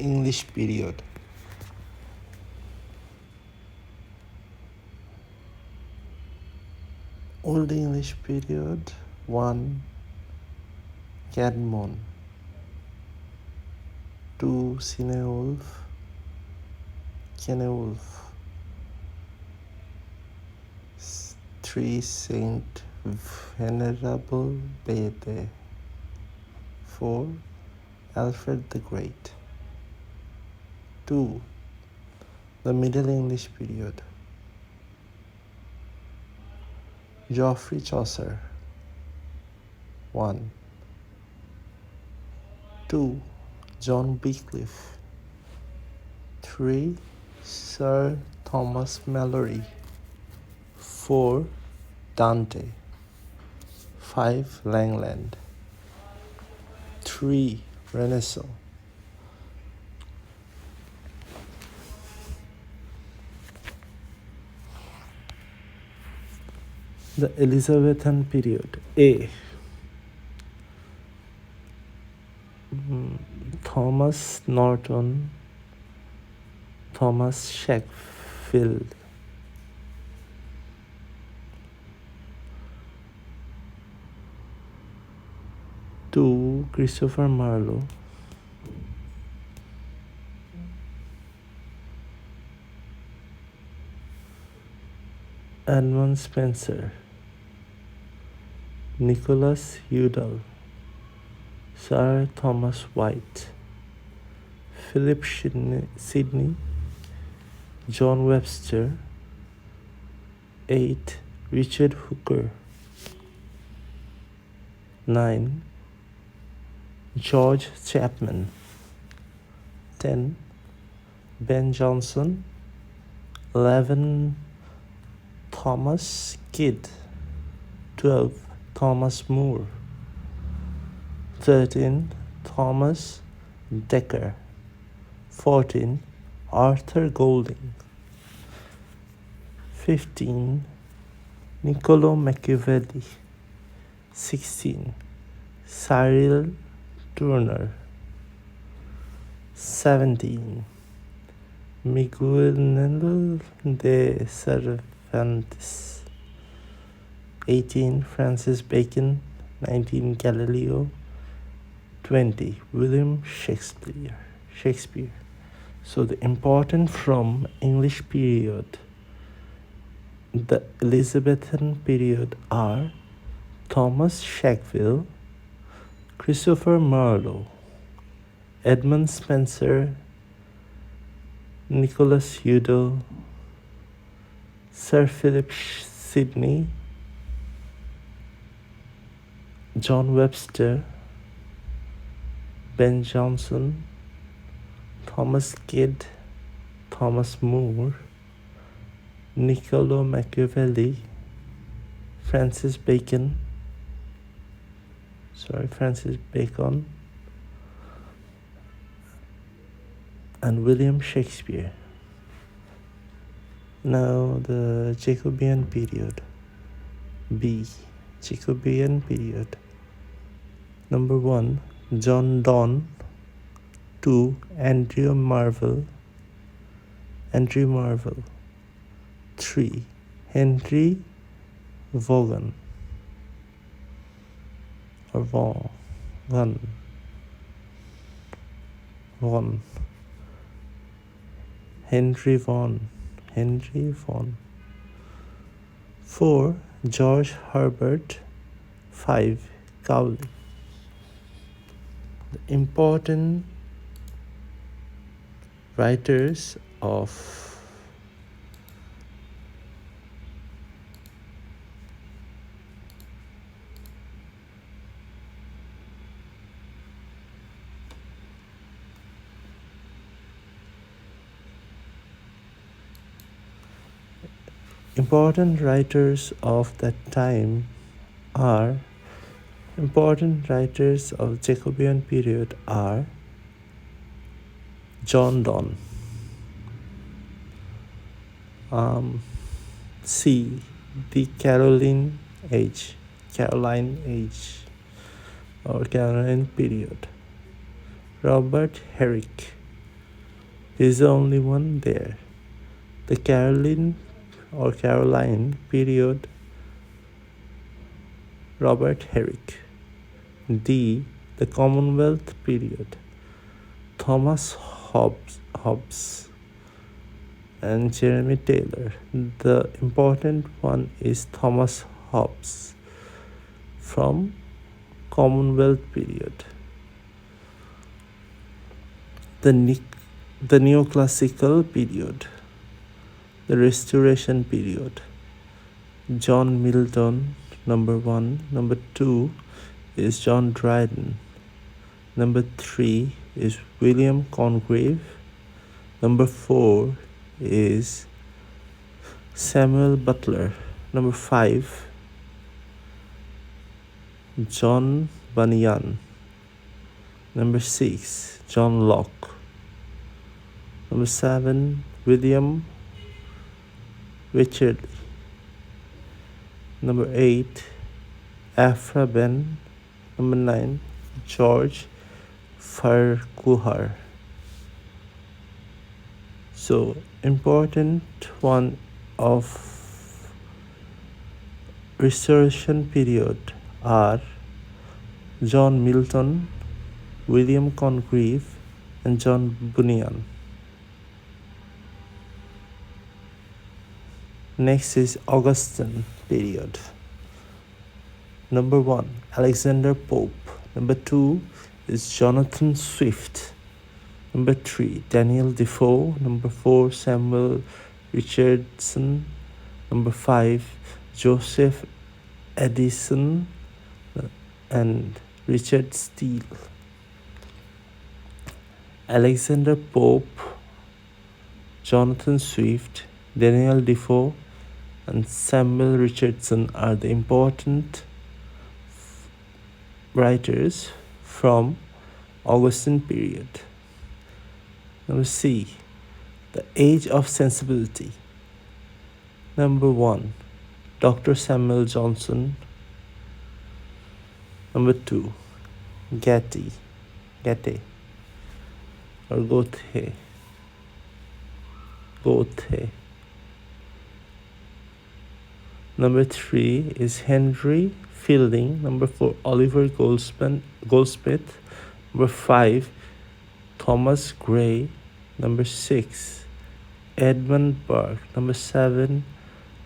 English period. Old English period 1. Cadmon 2. Cinewolf Kenewolf 3. Saint Venerable Bede 4. Alfred the Great 2. The Middle English period. Geoffrey Chaucer 1. 2. John Wycliffe 3. Sir Thomas Malory 4. Dante 5. Langland 3. Renaissance. The Elizabethan period. A. Thomas Norton, Thomas Sheffield. 2. Christopher Marlowe. 3. Edmund Spenser. Nicholas Udall. Sir Thomas White. Philip Sidney. John Webster. 8. Richard Hooker. 9. George Chapman. 10. Ben Jonson. 11. Thomas Kidd. 12. Thomas Moore. 13. Thomas Dekker. 14. Arthur Golding. 15. Niccolo Machiavelli. 16. Cyril Turner. 17. Miguel de Cervantes. 18. Francis Bacon. 19. Galileo. 20. William Shakespeare. So the important from English period, the Elizabethan period are Thomas Sheffield, Christopher Marlowe, Edmund Spenser, Nicholas Udall, Sir Philip Sidney, John Webster, Ben Jonson, Thomas Kidd, Thomas Moore, Niccolo Machiavelli, Francis Bacon, and William Shakespeare. Now the Jacobean period. B. Jacobean period. Number 1. John Donne. 2. Andrew Marvell. 3. Henry Vaughan or Vaughan. 4. George Herbert. 5. Cowley. The important writers of that time are Jacobean period are John Donne. C. The Caroline Age or Caroline period. Robert Herrick. He's the only one there. The Caroline period, Robert Herrick. D. The Commonwealth period, Thomas Hobbes and Jeremy Taylor. The important one is Thomas Hobbes from Commonwealth period. The Neoclassical period, the Restoration period, John Milton, number 1. Number 2 is John Dryden. Number 3 is William Congreve. Number 4 is Samuel Butler. Number 5, John Bunyan. Number 6, John Locke. Number 7, William Wycherley. Number 8, Afra Ben. Number 9, George Farquhar. So, important one of Restoration period are John Milton, William Congreve, and John Bunyan. Next is Augustan period. Number 1, Alexander Pope. Number 2 is Jonathan Swift. Number 3, Daniel Defoe. Number 4, Samuel Richardson. Number 5, Joseph Addison and Richard Steele. Alexander Pope, Jonathan Swift, Daniel Defoe, and Samuel Richardson are the important writers from Augustan period. Number C, the Age of Sensibility. Number 1, Dr. Samuel Johnson. Number 2, Goethe or Goethe. Number 3 is Henry Fielding. Number 4, Oliver Goldsmith. Number 5, Thomas Gray. Number 6, Edmund Burke. Number 7,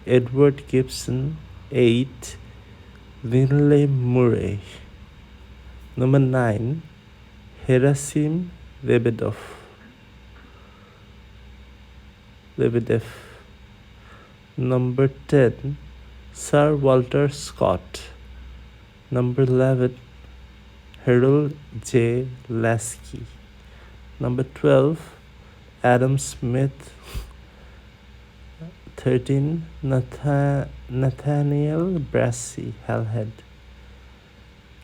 Edward Gibson. 8, Linley Murray. Number 9, Gerasim Lebedev. Number 10, Sir Walter Scott. Number 11, Harold J. Lasky. Number 12, Adam Smith. 13, Nathaniel Brassey Halhead.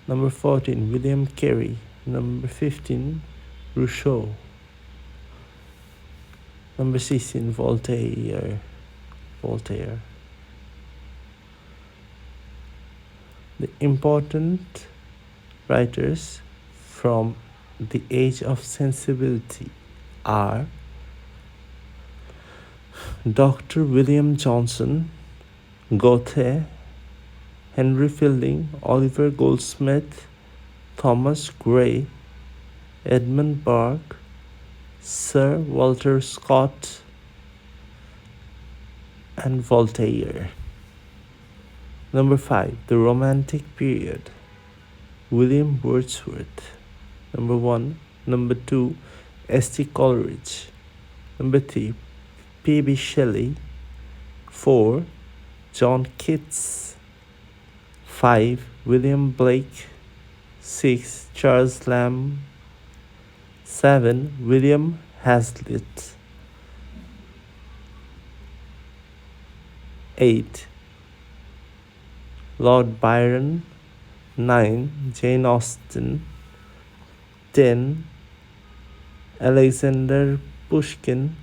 Number 14, William Carey. Number 15, Rousseau. Number 16, Voltaire. The important writers from the Age of Sensibility are Dr. William Johnson, Goethe, Henry Fielding, Oliver Goldsmith, Thomas Gray, Edmund Burke, Sir Walter Scott, and Voltaire. Number 5, the Romantic period, William Wordsworth. Number 1. Number 2, S.T. Coleridge. Number 3, P.B. Shelley. 4, John Keats. 5, William Blake. 6, Charles Lamb. 7, William Hazlitt. 8, Lord Byron. 9, Jane Austen. 10, Alexander Pushkin.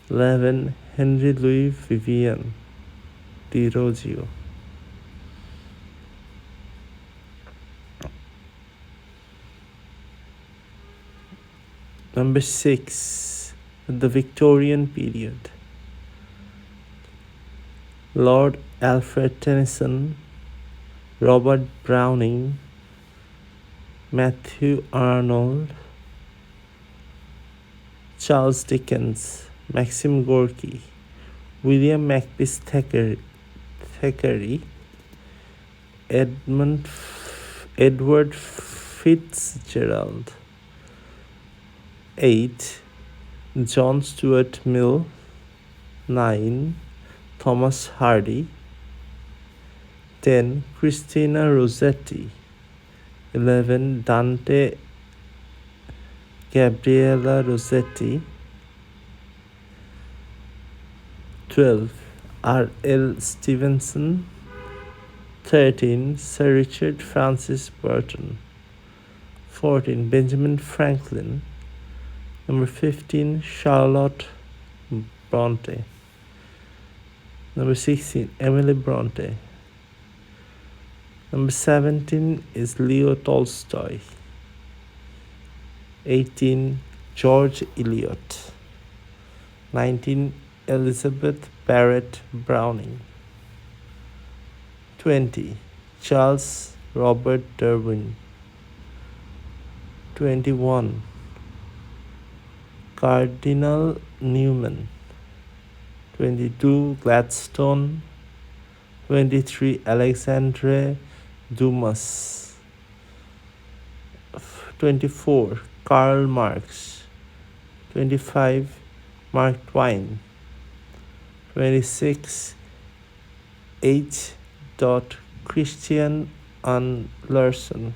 11, Henry Louis Vivian D'Arozio. Number 6, the Victorian period. Lord Alfred Tennyson, Robert Browning, Matthew Arnold, Charles Dickens, Maxim Gorky, William Makepeace Thackeray, Edward Fitzgerald. 8. John Stuart Mill. 9. Thomas Hardy. 10. Christina Rossetti. 11. Dante Gabriela Rossetti. 12. R.L. Stevenson. 13. Sir Richard Francis Burton. 14. Benjamin Franklin. Number 15. Charlotte Bronte. Number 16. Emily Bronte. Number 17 is Leo Tolstoy. 18. George Eliot. 19. Elizabeth Barrett Browning. 20. Charles Robert Darwin. 21. Cardinal Newman. 22. Gladstone. 23. Alexandre Dumas. 24. Karl Marx. 25. Mark Twain. 26. H. Christian Andersen.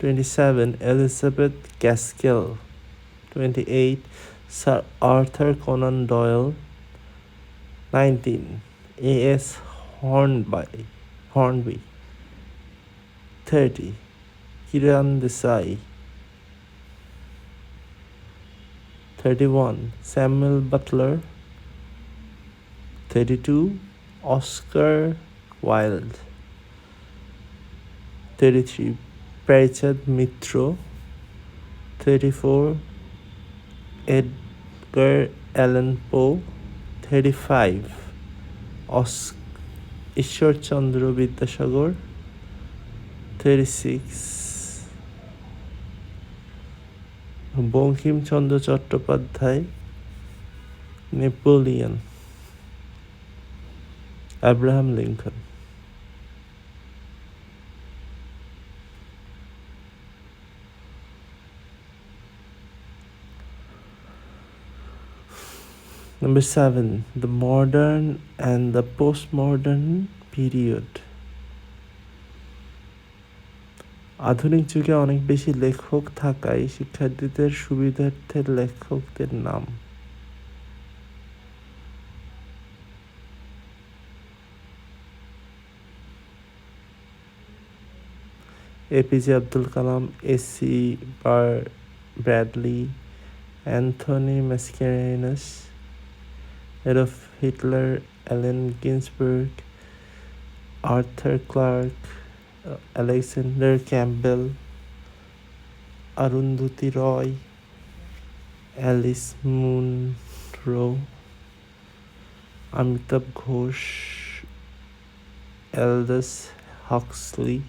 27. Elizabeth Gaskell. 28. Sir Arthur Conan Doyle. 19. A.S. Hornby. 30. Kiran Desai. 31. Samuel Butler. 32. Oscar Wilde. 33. Parichad Mitra. 34. Edgar Allan Poe. 35. Ishwar Chandra Vidyasagar. 36. Bankim Chandra Chattopadhyay. Napoleon. Abraham Lincoln. Number 7. The modern and the postmodern period. আধুনিক যুগে অনেক বেশি লেখক থাকায় শিক্ষার্থীদের সুবিধার্থে লেখকদের নাম। APJ Abdul Kalam, A C Bradley, Anthony Mascarenhas, Adolf Hitler, Allen Ginsberg, Arthur Clarke, Alexander Campbell, Arundhati Roy, Alice Munro, Amitabh Ghosh, Aldous Huxley,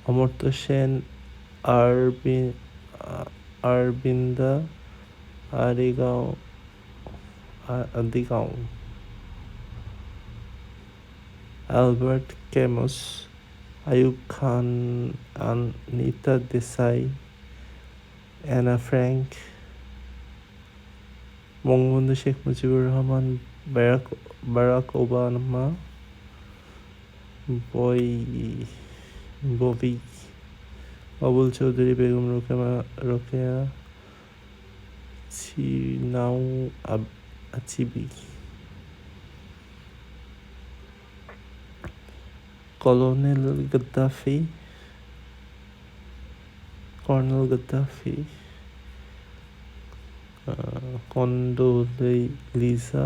Amartya Sen, Arvinda Adigaon, Albert Camus, Ayub Khan, Anita Desai, Anna Frank, Bangabandhu Sheikh Mujibur Rahman, Barack Obama, Bobby, Babul Chowdhury, Begum Rokeya Chinua Achebe, colonel Gaddafi, Condoleezza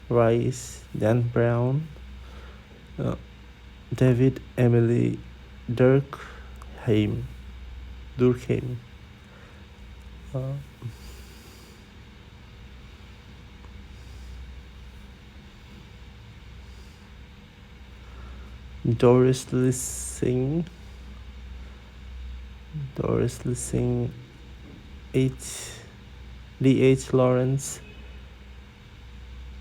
Rice, Dan Brown, David Emily Durkheim. Durkheim. Uh, Doris Lessing, H. D.H. Lawrence,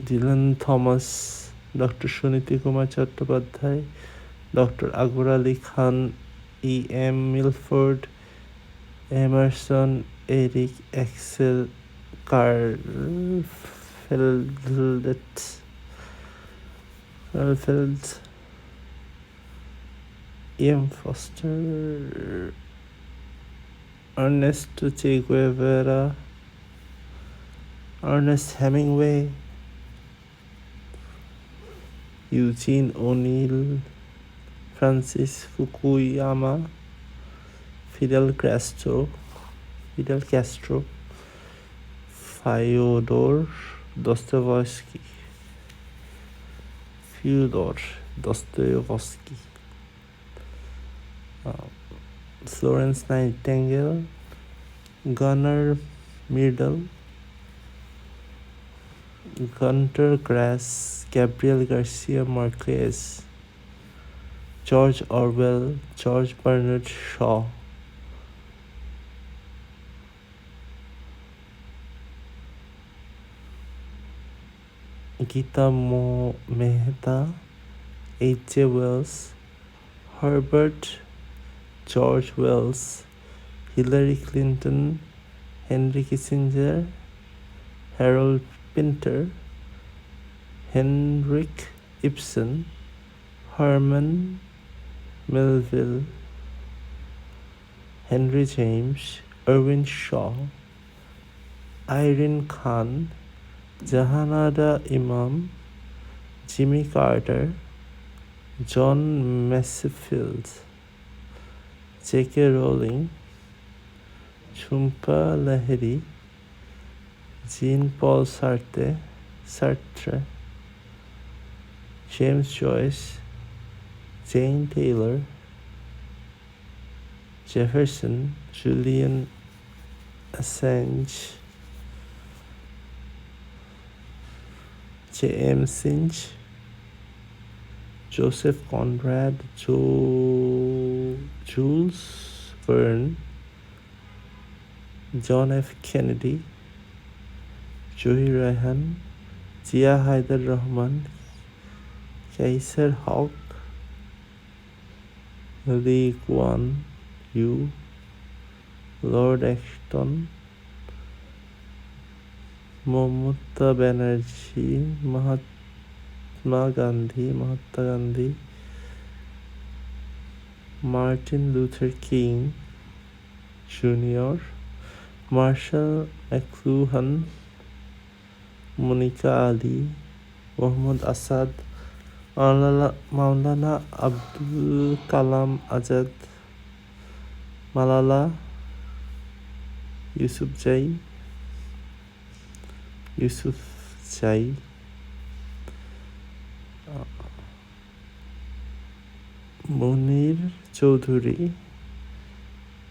Dylan Thomas, Dr. Suniti Kumar Chattopadhyay, Dr. Akbar Ali Khan, E.M. Milford, Emerson, Eric Axel Karlfeldt, E.M. Foster, Ernesto Che Guevara, Ernest Hemingway, Eugene O'Neill, Francis Fukuyama, Fidel Castro, Fyodor Dostoevsky, Florence Nightingale, Gunnar Myrdal, Gunter Grass, Gabriel Garcia Marquez, George Orwell, George Bernard Shaw, Gita Mehta, H.J. Wells, Herbert George Wells, Hillary Clinton, Henry Kissinger, Harold Pinter, Henrik Ibsen, Herman Melville, Henry James, Irwin Shaw, Irene Khan, Jahanada Imam, Jimmy Carter, John Masefield, J.K. Rowling, Jhumpa Lahiri, Jean-Paul Sartre, James Joyce, Jane Taylor, Jefferson, Julian Assange, J.M. Sinch, Joseph Conrad, Jules Verne, John F. Kennedy, Joey Raihan, Zia Haidar Rahman, Kaiser Hawk, Lee Kuan Yew, Lord Ashton, Mamata Banerjee, Mahatma Gandhi, Martin Luther King Jr., Marshall McLuhan, Monica Ali, Muhammad Asad, Maulana Abdul Kalam Azad, Malala Yousafzai, Munir Chowdhury,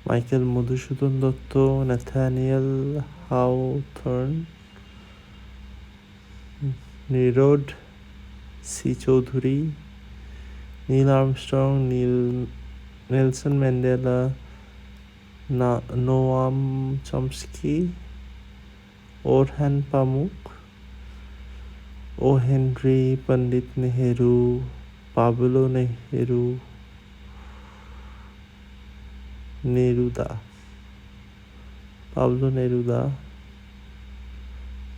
Michael Madhusudan Dotto, Nathaniel Hawthorne, Nirod C. Chowdhury, Neil Armstrong, Nelson Mandela, Noam Chomsky, Orhan Pamuk, O. Henry Pandit Nehru, Pablo Neruda,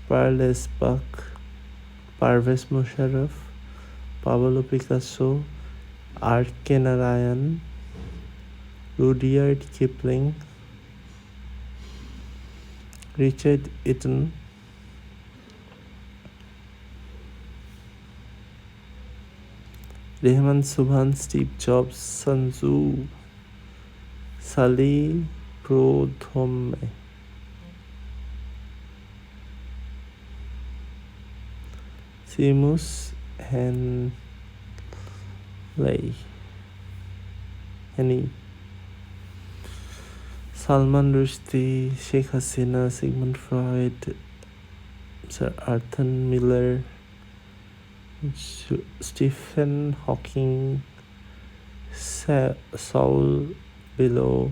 Perles Buck, Parvez Musharraf, Pablo Picasso, R.K. Narayan, Rudyard Kipling, Richard Eaton, Rehman Subhan, Steve Jobs, Sun Tzu, Salih Prodhome, Seamus Henley, Salman Rushdie, Sheikh Hasina, Sigmund Freud, Sir Arthur Miller, Stephen Hawking, Saul Bellow,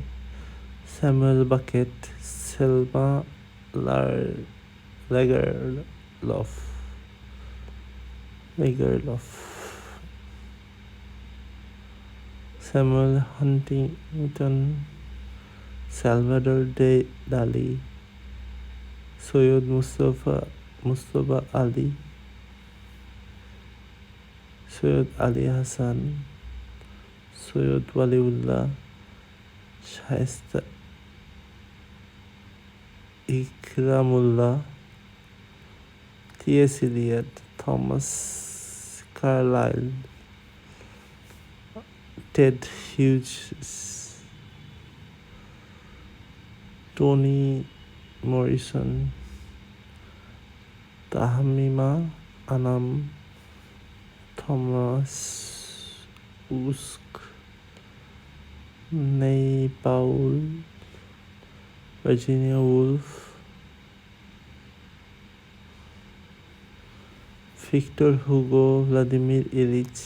Samuel Beckett, Selma Lagerlof, Samuel Huntington, Salvador Dali, Soyod Mustafa Ali, Soyod Ali Hassan, Soyod Waliullah, Shaista Ikramullah, T.S. Eliot, Thomas Carlyle, Ted Hughes, Toni Morrison, Tahmima Anam, Thomas Usk, Nay Paul, Virginia Woolf, Victor Hugo, Vladimir Ilyich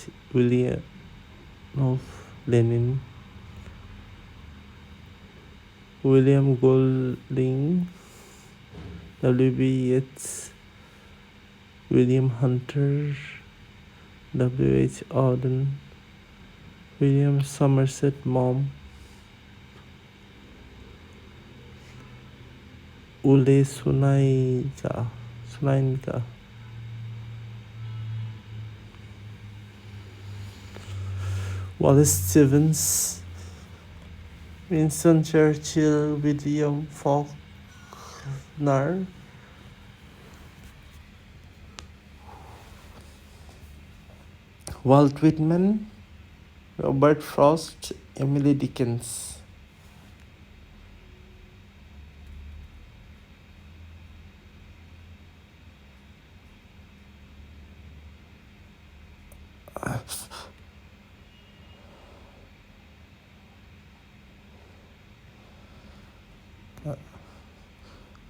Lenin, William Golding, W.B. Yeats, William Hunter, W.H. Auden, William Somerset Maugham, Ule Sunainka, Wallace Stevens, Winston Churchill, William Faulkner, Walt Whitman, Robert Frost, Emily Dickens.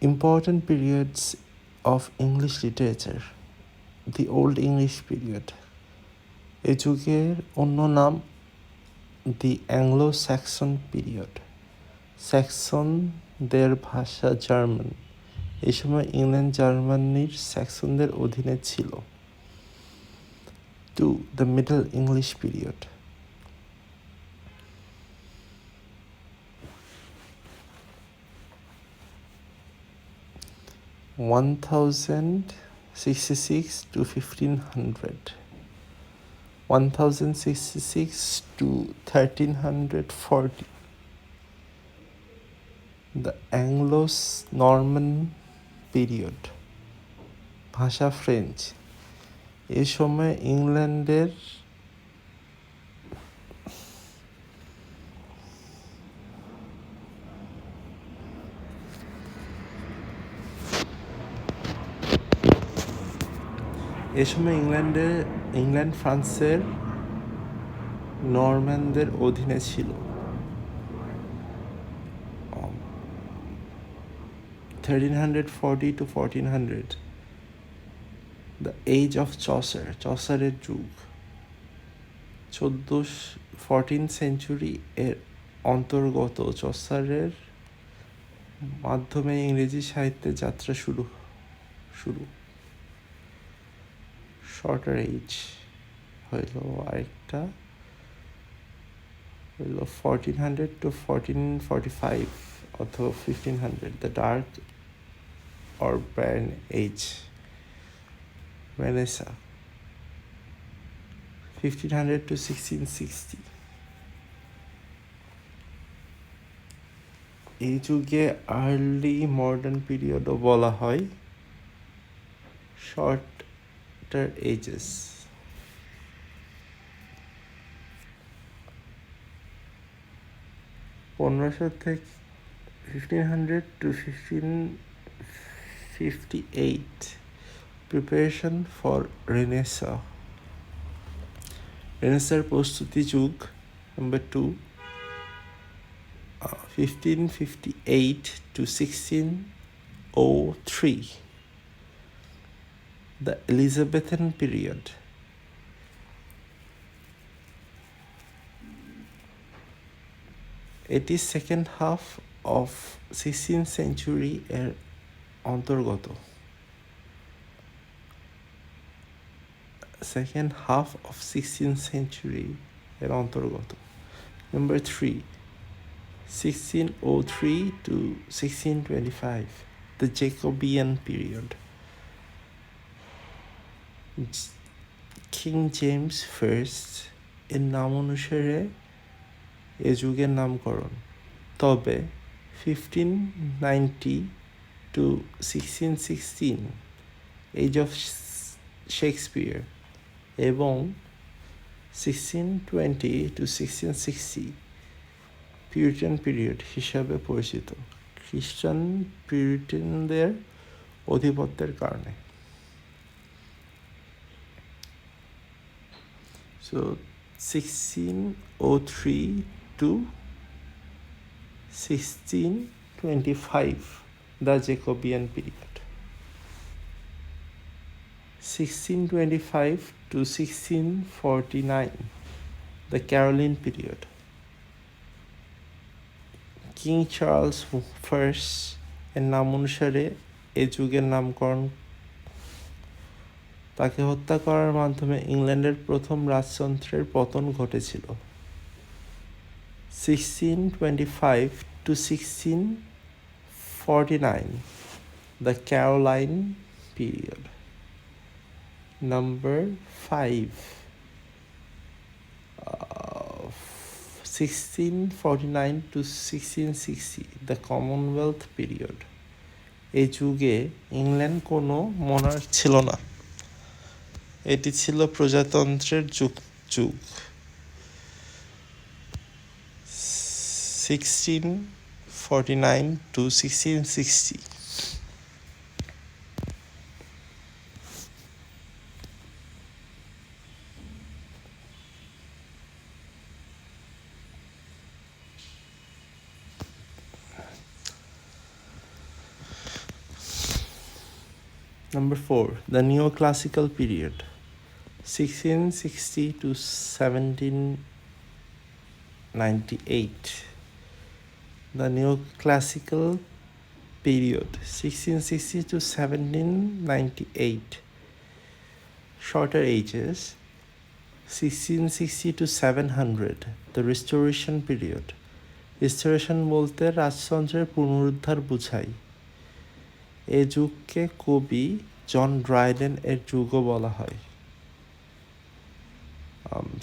Important periods of English literature. The Old English period. এ যুগের অন্য নাম দি Anglo-Saxon period. স্যাক্সনদের ভাষা German. এই সময় England জার্মানির স্যাক্সনদের অধীনে ছিল। 2. The Middle English period. (1066 to 1500). 1066 to 1340. The Anglo-Norman period. ভাষা ফ্রেঞ্চ। এ সময় ইংল্যান্ডের ইংল্যান্ড ফ্রান্সের নরম্যানদের অধীনে ছিল। 1340 to 1400. The Age of Chaucer, চসারের যুগ। 14th century এর অন্তর্গত চসারের মাধ্যমে ইংরেজি সাহিত্যে যাত্রা শুরু। শর্টার এজ হইল আরেকটা হইল 1400 to 1445 অথবা 1500. The Dark or Bronze Age, Renaissance, 1500 to 1660. এই যুগে আর্লি মডার্ন পিরিয়ডও বলা হয়। Shorter edges. 1500 থেকে 1500 to 1558. Preparation for Renaissance. Renaissance প্রস্তুতি যুগ। Number 2. 1558 to 1603, the Elizabethan period. এটি second half of 16th century এর অন্তর্গত। Second half of 16th century এর অন্তর্গত। Number 3, 1603 to 1625, the Jacobean period. King James first এর নাম অনুসারে এ যুগের নামকরণ। তবে 1590 to 1616, এজ অফ শেক্সপিয়ার, এবং 1620 to 1660, পিউরিটান পিরিয়ড হিসাবে পরিচিত, খ্রিস্টান পিউরিটানদের আধিপত্যের কারণে। So 1603 to 1625, the Jacobean period. 1625 to 1649, the Caroline period. King Charles first এর নাম অনুসারে এ যুগের নামকরণ। তাকে হত্যা করার মাধ্যমে ইংল্যান্ডের প্রথম রাজতন্ত্রের পতন ঘটেছিল। 1625 to 1649, the Caroline period. Number 5, 1649 to 1660, the Commonwealth period. এই যুগে ইংল্যান্ড কোনো মনার্ক ছিল না, এটি ছিল প্রজাতন্ত্রের যুগ। 1649 to 1660. Number 4, the neoclassical period, 1660 to 1798. The neoclassical period, 1660 to 1798. Shorter ages, 1660 to 700, the restoration period. Restoration বলতে রাজতন্ত্রের পুনরুদ্ধার বোঝায়। এ যুগকে কবি জন ড্রাইডেন এর যুগও বলা হয়।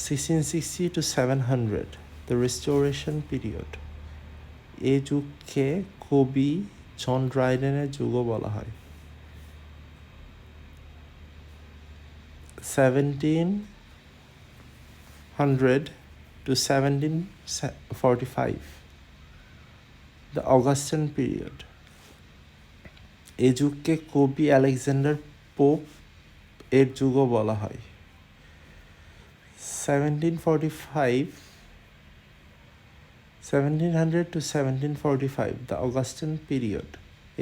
1660 to 700, the restoration period. এ যুগকে কবি জন ড্রাইডেনের যুগও বলা হয়। 1700 to 1745, the Augustan period. এ যুগকে কবি আলেকজান্ডার পোপ এর যুগও বলা হয়। 1700 to 1745, the Augustan period.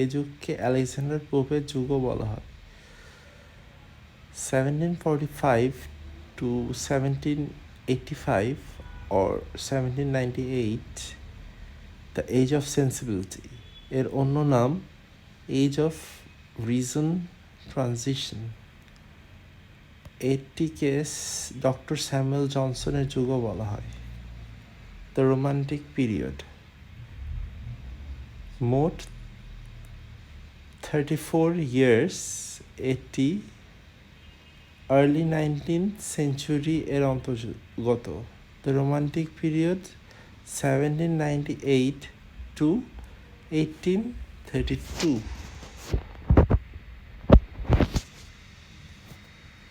এই যুগকে আলেকজান্ডার পোপের যুগও বলা হয়। 1745 to 1785 or 1798, the age of sensibility. এর অন্য নাম এজ অফ রিজন ট্রানজিশন। এটিকে ডক্টর স্যামুয়েল জনসনের যুগও বলা হয়। দ্য রোমান্টিক পিরিয়ড, মোট 34 years, এটি আর্লি 19th century এর অন্তর্গত। The romantic period 1798 to 1832.